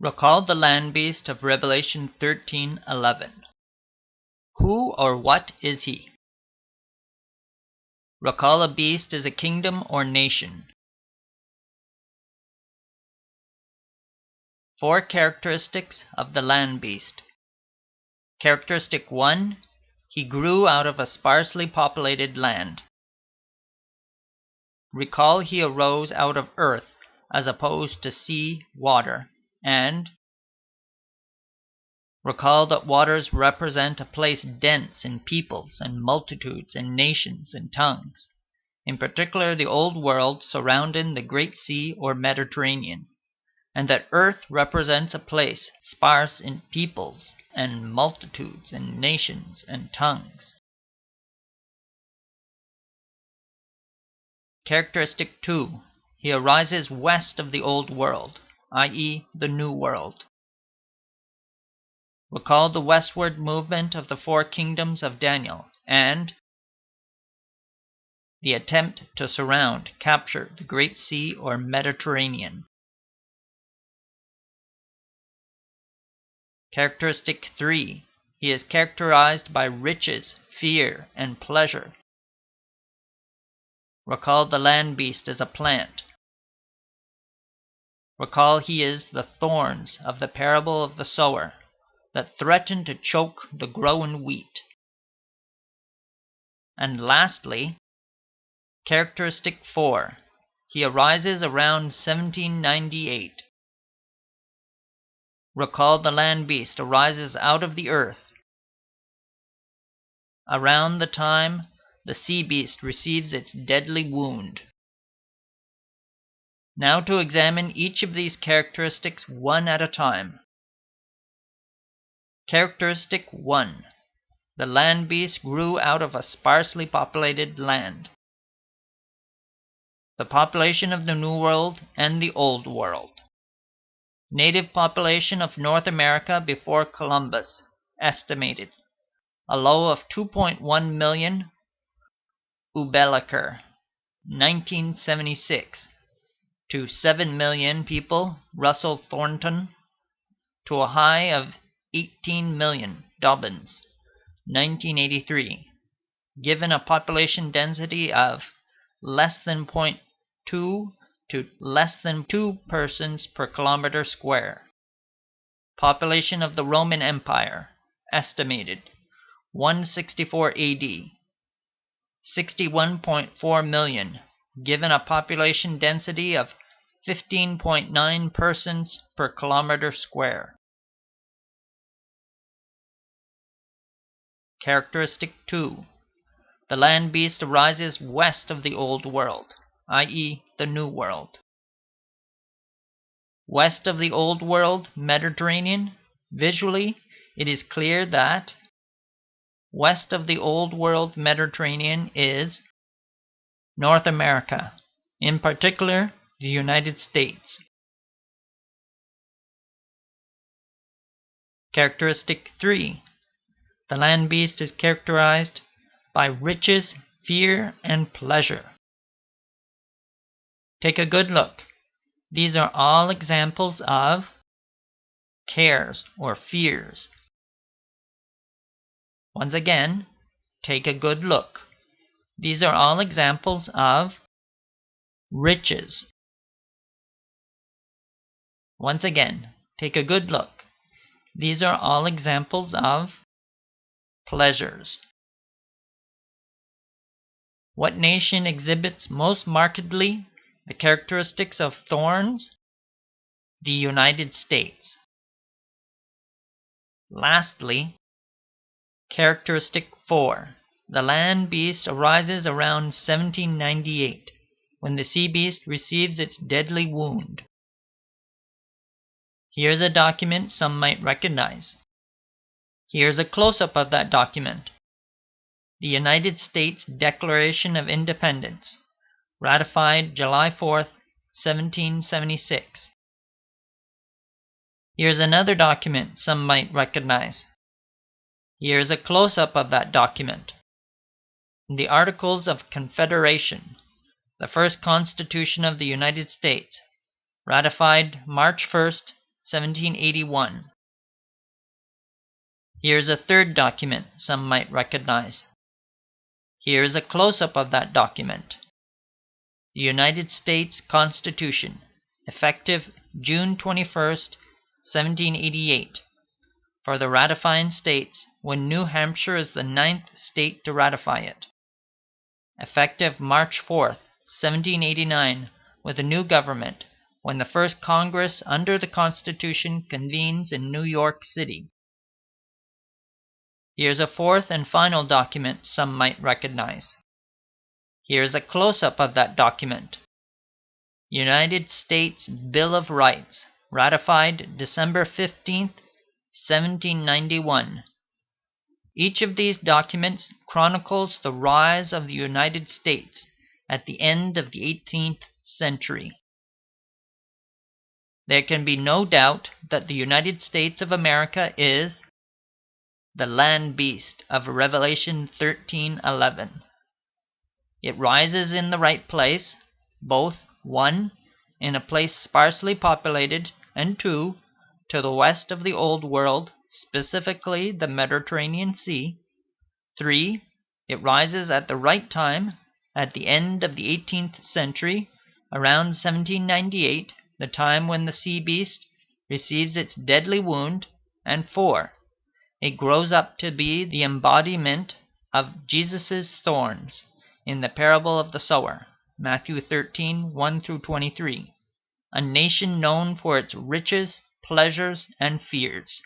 Recall the land beast of Revelation 13:11. Who or what is he? Recall a beast is a kingdom or nation. 4 characteristics of the land beast. Characteristic 1. He grew out of a sparsely populated land. Recall he arose out of earth as opposed to sea, water, and recall that waters represent a place dense in peoples and multitudes and nations and tongues, in particular the old world surrounding the Great Sea or Mediterranean, and that earth represents a place sparse in peoples and multitudes and nations and tongues. Characteristic 2. He arises west of the old world, i.e. the new world. Recall the westward movement of the 4 kingdoms of Daniel and the attempt to surround, capture the Great Sea or Mediterranean. Characteristic 3. He is characterized by riches, fear, and pleasure. Recall the land beast as a plant. Recall he is the thorns of the parable of the sower that threaten to choke the growing wheat. And lastly, characteristic 4. He arises around 1798. Recall the land beast arises out of the earth around the time the sea beast receives its deadly wound. Now to examine each of these characteristics one at a time. Characteristic 1. The land beast grew out of a sparsely populated land. The population of the New World and the Old World. Native population of North America before Columbus, estimated. A low of 2.1 million. Ubelliker, 1976. To 7 million people, Russell Thornton. To a high of 18 million, Dobbins, 1983. Given a population density of less than 0.2 to less than 2 persons per kilometer square. Population of the Roman Empire, estimated, 164 AD, 61.4 million, given a population density of 15.9 persons per kilometer square. Characteristic 2. The land beast arises west of the old world, i.e. the new world. West of the old world, Mediterranean, visually it is clear that west of the old world Mediterranean is North America, in particular the United States. Characteristic 3. The land beast is characterized by riches, fear, and pleasure. Take a good look. These are all examples of cares or fears. Once again, take a good look. These are all examples of riches. Once again, take a good look. These are all examples of pleasures. What nation exhibits most markedly the characteristics of thorns? The United States. Lastly, characteristic 4. The land beast arises around 1798, when the sea beast receives its deadly wound. Here's a document some might recognize. Here's a close-up of that document. The United States Declaration of Independence, ratified July 4th, 1776. Here's another document some might recognize. Here's a close-up of that document. The Articles of Confederation, the first Constitution of the United States, ratified March 1st, 1781. Here's a third document some might recognize. Here is a close-up of that document. The United States Constitution, effective June 21st, 1788, for the ratifying states, when New Hampshire is the 9th state to ratify it. Effective March 4th, 1789, with a new government, when the first Congress under the Constitution convenes in New York City. Here's a fourth and final document some might recognize. Here's a close-up of that document. United States Bill of Rights, ratified December 15th, 1791. Each of these documents chronicles the rise of the United States at the end of the 18th century. There can be no doubt that the United States of America is the land beast of Revelation 13:11. It rises in the right place, both 1. in a place sparsely populated, and 2. to the west of the Old World, specifically the Mediterranean Sea. 3. It rises at the right time, at the end of the 18th century, around 1798, the time when the sea beast receives its deadly wound. And 4. It grows up to be the embodiment of Jesus' thorns in the parable of the sower, Matthew 13:1-23, a nation known for its riches, pleasures, and fears.